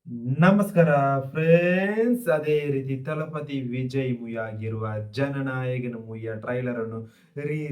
ನಮಸ್ಕಾರ ಫ್ರೆಂಡ್ಸ್. ಅದೇ ರೀತಿ ತಲಪತಿ ವಿಜಯ್ ಮೂವಿ ಆಗಿರುವ ಜನನಾಯಕನ ಮೂವಿಯ ಟ್ರೈಲರ್ ಅನ್ನು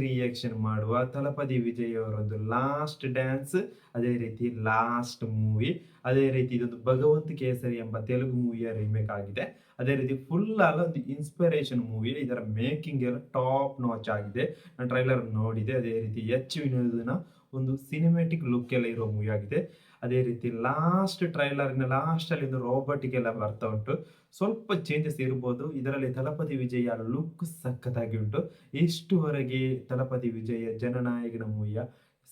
ರಿಯಾಕ್ಷನ್ ಮಾಡುವ ತಲಪತಿ ವಿಜಯ್ ಅವರೊಂದು ಲಾಸ್ಟ್ ಡ್ಯಾನ್ಸ್, ಅದೇ ರೀತಿ ಲಾಸ್ಟ್ ಮೂವಿ, ಅದೇ ರೀತಿ ಇದೊಂದು ಭಗವಂತ ಕೇಸರಿ ಎಂಬ ತೆಲುಗು ಮೂವಿಯ ರಿಮೇಕ್ ಆಗಿದೆ. ಅದೇ ರೀತಿ ಫುಲ್ ಆಗ ಒಂದು ಇನ್ಸ್ಪಿರೇಷನ್ ಮೂವಿ. ಇದರ ಮೇಕಿಂಗ್ ಎಲ್ಲ ಟಾಪ್ ನಾಚ್ ಆಗಿದೆ. ನಾನು ಟ್ರೈಲರ್ ನೋಡಿದೆ. ಅದೇ ರೀತಿ ಎಚ್ ವಿನೋದನ ಒಂದು ಸಿನಿಮ್ಯಾಟಿಕ್ ಲುಕ್ ಎಲ್ಲ ಇರೋ ಮೂವಿ ಆಗಿದೆ. ಅದೇ ರೀತಿ ಲಾಸ್ಟ್ ಟ್ರೈಲರ್ನ ಲಾಸ್ಟ್ ಅಲ್ಲಿ ಒಂದು ರೋಬೋಟಿಕ್ ಎಲ್ಲ ಬರ್ತಾ ಉಂಟು. ಸ್ವಲ್ಪ ಚೇಂಜಸ್ ಇರ್ಬೋದು. ಇದರಲ್ಲಿ ತಲಪತಿ ವಿಜಯ ಲುಕ್ ಸಖತ್ತಾಗಿ ಉಂಟು. ಇಷ್ಟುವರೆಗೆ ತಲಪತಿ ವಿಜಯ ಜನನಾಯಕನ ಮೂವಿಯ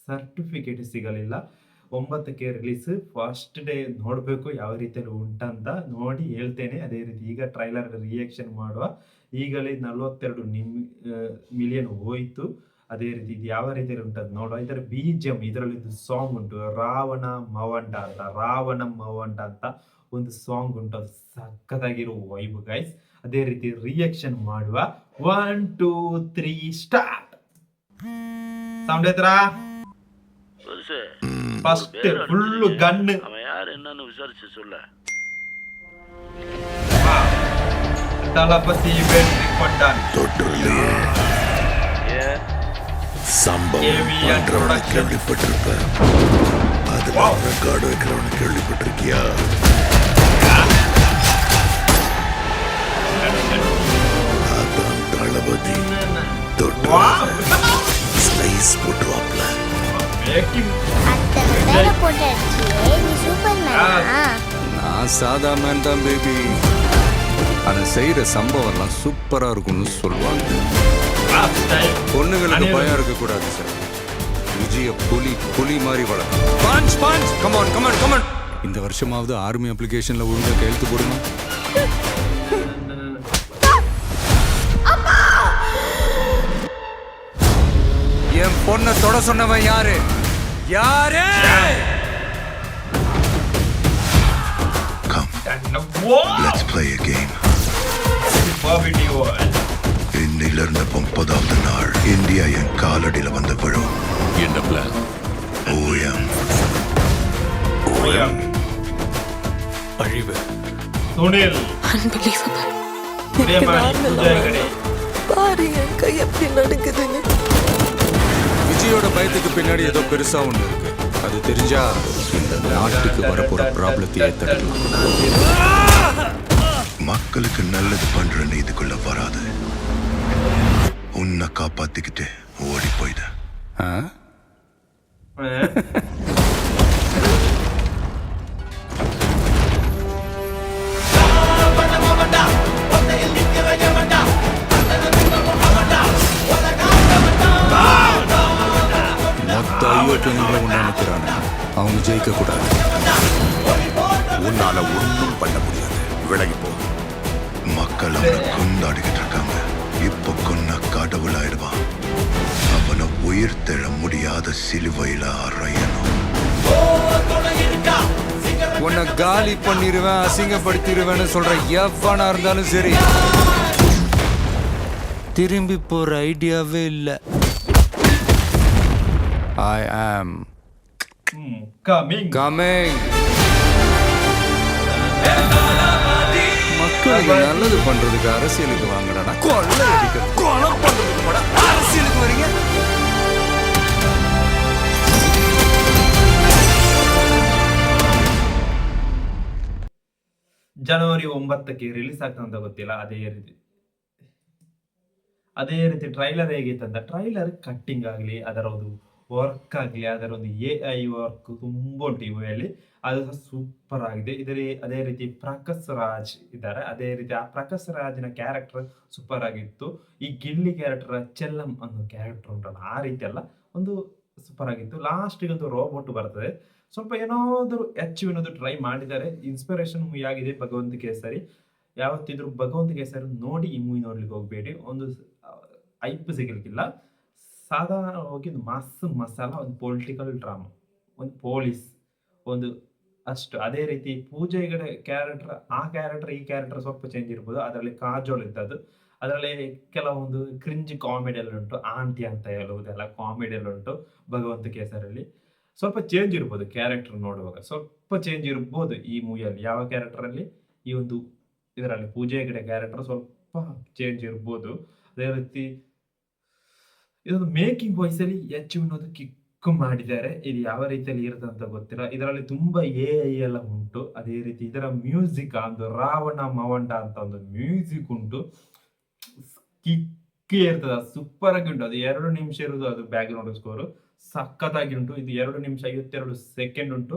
ಸರ್ಟಿಫಿಕೇಟ್ ಸಿಗಲಿಲ್ಲ. 9ಕ್ಕೆ ರಿಲೀಸ್. ಫಸ್ಟ್ ಡೇ ನೋಡಬೇಕು ಯಾವ ರೀತಿಯಲ್ಲಿ ಉಂಟಂತ, ನೋಡಿ ಹೇಳ್ತೇನೆ. ಅದೇ ರೀತಿ ಈಗ ಟ್ರೈಲರ್ ರಿಯಾಕ್ಷನ್ ಮಾಡುವ. ಈಗಲೇ 42 ಮಿಲಿಯನ್ ಹೋಯ್ತು. ಅದೇ ರೀತಿ ಇದು ಯಾವ ರೀತಿಯಲ್ಲಿ ಉಂಟದು ನೋಡುವ. ಇದರ BGM, ಇದರಲ್ಲಿ ಸಾಂಗ್ ಉಂಟು, ರಾವಣ ಮವಂಡ ಅಂತ ಒಂದು ಸಾಂಗ್ ಉಂಟು. ಅದು ಸಖತ್ತಾಗಿರೋ ವೈಬ್ ಗೈಸ್. ಅದೇ ರೀತಿ ರಿಯಾಕ್ಷನ್ ಮಾಡುವ. 1 2 3 ಸ್ಟಾರ್ಟ್. ಸೌಂಡ್ ಎತ್ತರ ಫಸ್ಟ್ ಫುಲ್ ಗನ್. அவன் யார் என்னன்னு விசாரிச்சு சொல்ல. தளபதி வெற்றி கொண்டான். சம்பவம் பண்றவனை கேள்விப்பட்டிருப்ப, அதுல ரெக்கார்டு வைக்கிறவனை கேள்விப்பட்டிருக்கியா? அதான் தளபதி ஸ்லைஸ் போட்டுவாப்ல. நான் சாதா மேன் தான் பேபி. அதை செய்யற சம்பவம்லாம் சூப்பரா இருக்கும்னு சொல்லுவாங்க. பொண்ணுங்களுக்கு பயம் இருக்க கூடாது சார். விஜய புலி மாதிரி வளர்க்கும். Come on come on come on. இந்த வருஷமாவது ஆர்மி அப்ளிகேஷன்ல ஒழுங்கா கையெழுத்து போடுங்க. என் பொண்ணை தொட சொன்னவன் யாரு? யாரு? Come, let's play a game. இன்னிலிருந்து 30வது நாள் இந்தியா என் காலடியில வந்து விழும். என்ன பிளான்? ஓஎம் அழிவு. சுனில் Unbelievable. பாரு என் கை எப்படி நடுக்குதுன்னு. விஜயோட பயத்துக்கு பின்னாடி ஏதோ பெருசா ஒண்ணு இருக்கு. அது தெரிஞ்சா இந்த நாட்டுக்கு வரப்போற ப்ராப்ளத்தையே தடுக்கலாம். மக்களுக்கு நல்லது பண்ற நீதிக்குள்ள வராது. உன்னை காப்பாத்திக்கிட்டு ஓடி போயிட. மொத்த ஐயோட்டங்களை நினைக்கிறாங்க. அவங்க ஜெயிக்க கூடாது. உன்னால ஒன்றும் பண்ண முடியாது. விலகி போ. மக்கள் அவனை கொண்டாடிக்கிட்டு இருக்காங்க. இப்ப கொன்ன கடவுளாயிடுவான். அவனை உயிர் தெழ முடியாத சிலுவையில அறையணும். உன்னை காலி பண்ணிடுவேன், அசிங்கப்படுத்திடுவேன்னு சொல்ற எவனா இருந்தாலும் சரி, திரும்பி போற ஐடியாவே இல்லை. ஐ ஆம் கமிங். மக்களுக்கு நல்லது பண்றதுக்கு அரசியலுக்கு வாங்கடா. கொலை அடிக்கிறது, கொலை பண்றதுக்கு கூட அரசியலுக்கு வரீங்க. ಜನವರಿ 9ಕ್ಕೆ ರಿಲೀಸ್ ಆಗ್ತಂತ ಗೊತ್ತಿಲ್ಲ. ಅದೇ ರೀತಿ ಟ್ರೈಲರ್ ಹೇಗಿತ್ತು ಅಂತ, ಟ್ರೈಲರ್ ಕಟ್ಟಿಂಗ್ ಆಗಲಿ, ಅದರ ಒಂದು ವರ್ಕ್ ಆಗಲಿ, ಅದರ ಒಂದು AI ವರ್ಕ್ ತುಂಬ ಉಂಟು ಈ ಮೂವಿಯಲ್ಲಿ. ಅದು ಸಹ ಸೂಪರ್ ಆಗಿದೆ. ಅದೇ ರೀತಿ ಪ್ರಕಾಶ್ ರಾಜ್ ಇದ್ದಾರೆ. ಅದೇ ರೀತಿ ಆ ಪ್ರಕಾಶ್ ರಾಜ್ನ ಕ್ಯಾರೆಕ್ಟರ್ ಸೂಪರ್ ಆಗಿತ್ತು. ಈ ಗಿಲ್ಲಿ ಕ್ಯಾರೆಕ್ಟರ್, ಚೆಲ್ಲಂ ಅನ್ನೋ ಕ್ಯಾರೆಕ್ಟರ್ ಉಂಟಲ್ಲ, ಆ ರೀತಿ ಎಲ್ಲ ಒಂದು ಸೂಪರ್ ಆಗಿತ್ತು. ಲಾಸ್ಟಿಗೆ ಒಂದು ರೋಬೋಟ್ ಬರ್ತದೆ. ಸ್ವಲ್ಪ ಏನಾದರೂ ಹೆಚ್ಚು ಟ್ರೈ ಮಾಡಿದ್ದಾರೆ. ಇನ್ಸ್ಪಿರೇಷನ್ ಮೂವಿ ಆಗಿದೆ ಭಗವಂತ ಕೇಸರಿ. ಯಾವತ್ತಿದ್ರು ಭಗವಂತ ಕೇಸರಿ ನೋಡಿ ಈ ಮೂವಿ ನೋಡ್ಲಿಕ್ಕೆ ಹೋಗ್ಬೇಡಿ. ಒಂದು ಐಪ್ ಸಿಗಲಿಕ್ಕಿಲ್ಲ. ಸಾಧಾರಣವಾಗಿ ಒಂದು ಮಸಾಲ, ಒಂದು ಪೊಲಿಟಿಕಲ್ ಡ್ರಾಮಾ, ಒಂದು ಪೊಲೀಸ್, ಒಂದು ಅಷ್ಟು. ಅದೇ ರೀತಿ ಪೂಜೆ ಕ್ಯಾರೆಕ್ಟರ್, ಆ ಕ್ಯಾರೆಕ್ಟರ್ ಈ ಕ್ಯಾರೆಕ್ಟರ್ ಸ್ವಲ್ಪ ಚೇಂಜ್ ಇರ್ಬೋದು. ಅದರಲ್ಲಿ ಕಾಜೋಲ್ ಇದ್ದದ್ದು. ಅದರಲ್ಲಿ ಕೆಲವೊಂದು ಕ್ರಿಂಜ್ ಕಾಮಿಡಿ ಎಲ್ಲ ಉಂಟು. ಆಂಟಿ ಅಂತ ಹೇಳುವುದೆಲ್ಲ ಕಾಮಿಡಿ ಎಲ್ಲ ಉಂಟು ಭಗವಂತ ಕೇಸರಲ್ಲಿ. ಸ್ವಲ್ಪ ಚೇಂಜ್ ಇರ್ಬೋದು ಕ್ಯಾರೆಕ್ಟರ್ ನೋಡುವಾಗ, ಸ್ವಲ್ಪ ಚೇಂಜ್ ಇರ್ಬೋದು ಈ ಮೂವಿಯಲ್ಲಿ. ಯಾವ ಕ್ಯಾರೆಕ್ಟರಲ್ಲಿ? ಈ ಒಂದು ಇದರಲ್ಲಿ ಪೂಜೆ ಹೆಗಡೆ ಕ್ಯಾರೆಕ್ಟರ್ ಸ್ವಲ್ಪ ಚೇಂಜ್ ಇರ್ಬೋದು. ಅದೇ ರೀತಿ ಇದೊಂದು ಮೇಕಿಂಗ್ ವಾಯ್ಸ್ ಅಲ್ಲಿ ಹೆಚ್ಚು ಅನ್ನೋದು ಕಿಕ್ ಮಾಡಿದ್ದಾರೆ. ಇದು ಯಾವ ರೀತಿಯಲ್ಲಿ ಇರುತ್ತೆ ಅಂತ ಗೊತ್ತಿಲ್ಲ. ಇದರಲ್ಲಿ ತುಂಬಾ AI ಎಲ್ಲ ಉಂಟು. ಅದೇ ರೀತಿ ಇದರ ಮ್ಯೂಸಿಕ್ ಒಂದು ರಾವಣ ಮವಂಡ ಅಂತ ಒಂದು ಮ್ಯೂಸಿಕ್ ಉಂಟು, ಕಿಕ್ಕೇ ಇರ್ತದೆ, ಸೂಪರ್ ಆಗಿ ಉಂಟು. ಅದು 2 ನಿಮಿಷ ಇರುವುದು, ಅದು ಬ್ಯಾಕ್ ಗ್ರೌಂಡ್ ಸ್ಕೋರ್ ಸಖತ್ತಾಗಿ ಉಂಟು. ಇದು 2 ನಿಮಿಷ 52 ಸೆಕೆಂಡ್ ಉಂಟು.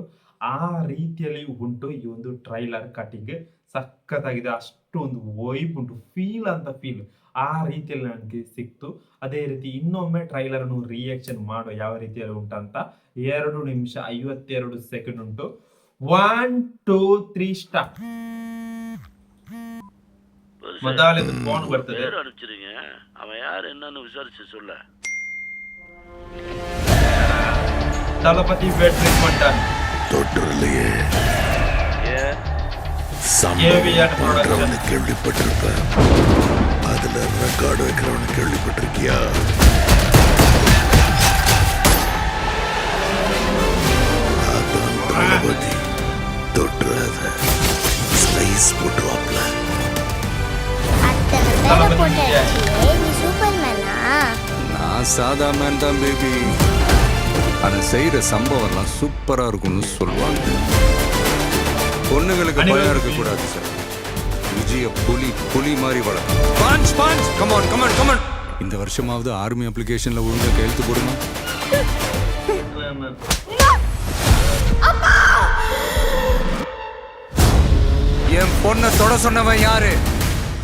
ಆ ರೀತಿಯಲ್ಲಿ ಉಂಟು ಈ ಒಂದು ಟ್ರೈಲರ್ ಕಟಿಂಗ್, ಸಖತ್ತಾಗಿದೆ. ಅಷ್ಟು ಒಂದು ವೈಬ್ ಉಂಟು, ಫೀಲ್ ಅಂತ ಫೀಲ್ ಆ ರೀತಿಯಲ್ಲಿ ನನಗೆ ಸಿಕ್ತು. ಅದೇ ರೀತಿ ಇನ್ನೊಮ್ಮೆ ಟ್ರೈಲರ್ ಅನ್ನು ರಿಯಾಕ್ಷನ್ ಮಾಡೋ ಯಾವ ರೀತಿಯಲ್ಲಿ ಉಂಟಂತ. 2 ನಿಮಿಷ 52 ಸೆಕೆಂಡ್ ಉಂಟು. 1 2 3 ಸ್ಟಾರ್ಟ್. முதல்ல போன் வருது. பேர் அனுப்பிச்சிருங்க, அவன் யார் என்னன்னு விசாரிச்சு சொல்ல. தளபதி வெற்றி கொண்டான். தொற்றுலையே ஏன் ஏவிஆர் ப்ரொடக்ஷன் கேள்விப்பட்டிருப்ப, அதுல ரெக்கார்டு வைக்கிறவனு கேள்விப்பட்டிருக்கியா? அதான் தளபதி. தொட்டுறாத, ஸ்லைஸ் போட்டுவாப்ல. அத்தனை பேரை போட்டு அடிச்சியே, நீ சூப்பர்மேனா? நான் சாதா மேன் தான் பேபி. அதை செய்யற சம்பவம்லாம் சூப்பரா இருக்கும்னு சொல்லுவாங்க. பொண்ணுங்களுக்கு பயம் இருக்க கூடாது சார். விஜய புலி மாதிரி வளர்க்கும். Panch Panch, come on come on come on. இந்த வருஷமாவது ஆர்மி அப்ளிகேஷன்ல ஒழுங்கா கையெழுத்து போடுமா? என் பொண்ணை தொட சொன்னவன் யாரு?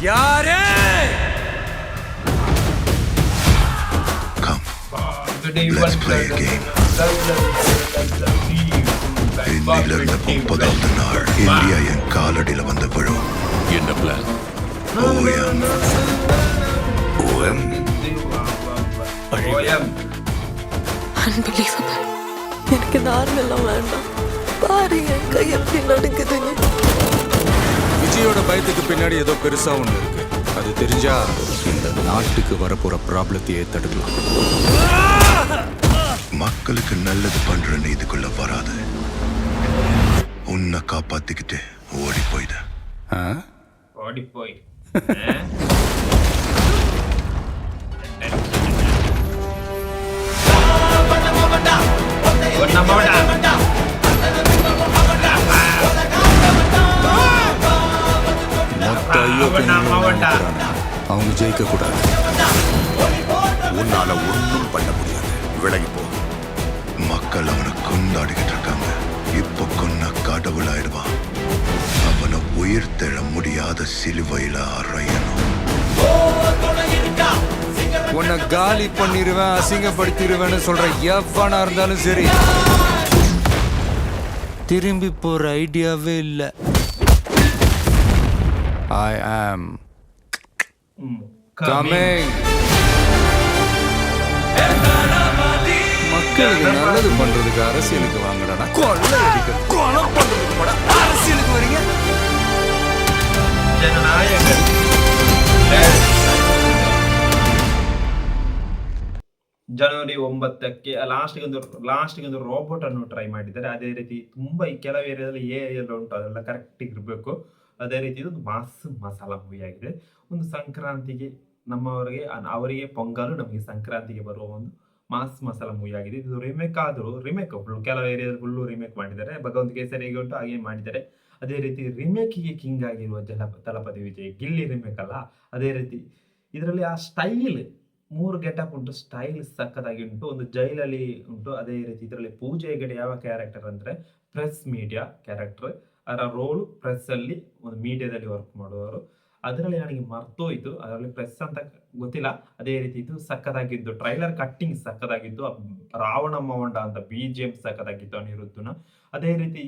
யாரு? Come, Today let's play a game. இன்னிலிருந்து 30வது நாள் இந்தியா என் காலடியில வந்து விழும். என்ன பிளான்? OEM OEM unbelievable. எனக்கு இந்த ஆர்மி எல்லாம் வேண்டாம். பாரு என் கை எப்படி நடுக்குதுன்னு. விஜயோட பயத்துக்கு பின்னாடி ஏதோ பெருசா ஒண்ணு இருக்கு. அது தெரிஞ்சா இந்த நாட்டுக்கு வரப்போற ப்ராப்ளத்தையே தடுக்கலாம். மக்களுக்கு நல்லது பண்ற நீதிக்குள்ள வராது. உன்னை காப்பாத்திக்கிட்டு ஓடி போயிட. ஆ? ஓடி போய் மொத்த ஐயோக்கனையும் நினைக்கிறானுங்க. அவங்க ஜெயிக்க கூடாது. உன்னால ஒண்ணும் பண்ண முடியாது. விலகி போ. மக்கள் அவனை கொண்டாடிக்கிட்டு இருக்காங்க. இப்ப கொன்ன கடவுளாயிடுவான். அவனை உயிர் தெழ முடியாத சிலுவையில அறையணும். உன்னை காலி பண்ணிடுவேன், அசிங்கப்படுத்திடுவேன்னு சொல்ற எவனா இருந்தாலும் சரி, திரும்பி போற ஐடியாவே இல்லை. ஐ ஆம் கமிங். மக்களுக்கு நல்லது பண்றதுக்கு அரசியலுக்கு வாங்கடா. கொலை அடிக்க கொலை பண்றதுக்கு கூட அரசியலுக்கு வரீங்க. ಜನನಾಯಕರು ಜನವರಿ 9ಕ್ಕೆ ಲಾಸ್ಟ್ಗೆ ಒಂದು ರೋಬೋಟ್ ಅನ್ನು ಟ್ರೈ ಮಾಡಿದ್ದಾರೆ. ಅದೇ ರೀತಿ ತುಂಬಾ ಕೆಲವು ಏರಿಯಾದಲ್ಲಿ ಎಲ್ಲ ಉಂಟು, ಅದೆಲ್ಲ ಕರೆಕ್ಟ್ ಇರಬೇಕು. ಅದೇ ರೀತಿ ಒಂದು ಮಾಸ್ ಮಸಾಲ ಮೂವಿ ಆಗಿದೆ. ಒಂದು ಸಂಕ್ರಾಂತಿಗೆ ನಮ್ಮವರಿಗೆ ಅವರಿಗೆ ಪೊಂಗಲು, ನಮಗೆ ಸಂಕ್ರಾಂತಿಗೆ ಬರುವ ಒಂದು ಮಾಸ್ ಮಸಾಲ ಮೂವಿ ಆಗಿದೆ. ಇದು ರಿಮೇಕ್ ಆದರೂ ಕೆಲವು ಏರಿಯಾದಲ್ಲಿ ಫುಲ್ಲು ರಿಮೇಕ್ ಮಾಡಿದ್ದಾರೆ. ಭಗವಂತ ಕೇಸರಿ ಹೇಗೆ ಉಂಟು ಹಾಗೆ ಮಾಡಿದ್ದಾರೆ. ಅದೇ ರೀತಿ ರಿಮೇಕಿಗೆ ಕಿಂಗ್ ಆಗಿರುವ ತಲಪತಿ ವಿಜಯ್, ಗಿಲ್ಲಿ ರಿಮೇಕ್ ಅಲ್ಲ. ಅದೇ ರೀತಿ ಇದರಲ್ಲಿ ಆ ಸ್ಟೈಲ್ 3 ಗೆಟಪ್ ಉಂಟು, ಸ್ಟೈಲ್ ಸಖತ್ತಾಗಿ ಉಂಟು. ಒಂದು ಜೈಲಲ್ಲಿ ಉಂಟು. ಅದೇ ರೀತಿ ಇದರಲ್ಲಿ ಪೂಜೆ ಹೆಗಡೆ ಯಾವ ಕ್ಯಾರೆಕ್ಟರ್ ಅಂದ್ರೆ ಪ್ರೆಸ್ ಮೀಡಿಯಾ ಕ್ಯಾರೆಕ್ಟರ್. ಅದರ ರೋಲ್ ಪ್ರೆಸ್ ಅಲ್ಲಿ ಒಂದು ಮೀಡಿಯಾದಲ್ಲಿ ವರ್ಕ್ ಮಾಡುವವರು. ಅದರಲ್ಲಿ ನನಗೆ ಮರ್ತೋಯ್ತು, ಅದರಲ್ಲಿ ಪ್ರೆಸ್ ಅಂತ ಗೊತ್ತಿಲ್ಲ. ಅದೇ ರೀತಿ ಇದು ಸಖತ್ತಾಗಿದ್ದು, ಟ್ರೈಲರ್ ಕಟ್ಟಿಂಗ್ ಸಖತ್ತಾಗಿದ್ದು, ರಾವಣ ಮವಂಡ ಅಂತ BGM ಸಖತ್ತಾಗಿತ್ತು ಅನಿರುದ್ಧನ. ಅದೇ ರೀತಿ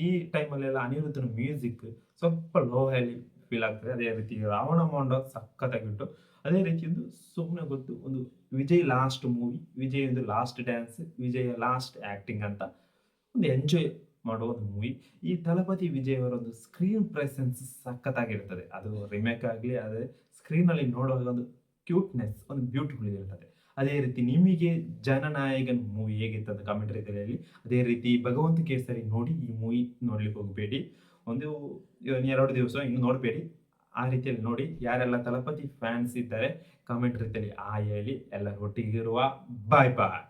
ಈ ಟೈಮಲ್ಲೆಲ್ಲ ಅನಿರುದ್ಧನ ಮ್ಯೂಸಿಕ್ ಸ್ವಲ್ಪ ಲೋ ಹ್ಯಾಲಿ ಫೀಲ್ ಆಗ್ತದೆ. ಅದೇ ರೀತಿ ರಾವಣ ಮವಂಡ ಸಖತ್ತಾಗಿತ್ತು. ಅದೇ ರೀತಿ ಒಂದು ಸುಮ್ಮನೆ ಗೊತ್ತು, ಒಂದು ವಿಜಯ್ ಲಾಸ್ಟ್ ಮೂವಿ, ವಿಜಯ್ ಒಂದು last dance, Vijay last acting ಅಂತ ಒಂದು ಎಂಜಾಯ್ ಮಾಡುವ ಒಂದು ಮೂವಿ. ಈ ತಲಪತಿ ವಿಜಯ್ ಅವರ ಒಂದು ಸ್ಕ್ರೀನ್ ಪ್ರೆಸೆನ್ಸ್ ಸಖತ್ತಾಗಿರ್ತದೆ. ಅದು ರಿಮೇಕ್ ಆಗಲಿ, ಅದೇ ಸ್ಕ್ರೀನ್ ಅಲ್ಲಿ ನೋಡುವಾಗ ಒಂದು ಕ್ಯೂಟ್ನೆಸ್, ಒಂದು ಬ್ಯೂಟಿಫುಲ್ ಇರ್ತದೆ. ಅದೇ ರೀತಿ ನಿಮಗೆ ಜನನಾಯಕನ್ ಮೂವಿ ಹೇಗಿತ್ತು ಅಂತ ಕಾಮೆಂಟ್ ರೀತಿಯಲ್ಲಿ ಅದೇ ರೀತಿ ಭಗವಂತ ಕೇಸರಿ ನೋಡಿ ಈ ಮೂವಿ ನೋಡ್ಲಿಕ್ಕೆ ಹೋಗಬೇಡಿ. ಒಂದು 2 ದಿವಸ ಇನ್ನು ನೋಡಬೇಡಿ. ಆ ರೀತಿಯಲ್ಲಿ ನೋಡಿ. ಯಾರೆಲ್ಲ ತಲಪತಿ ಫ್ಯಾನ್ಸ್ ಇದ್ದಾರೆ ಕಾಮೆಂಟ್ ರೀತಿಯಲ್ಲಿ ಹೇಳಿ. ಎಲ್ಲರ ಒಟ್ಟಿಗಿರುವ ಬಾಯ್ ಬಾಯ್.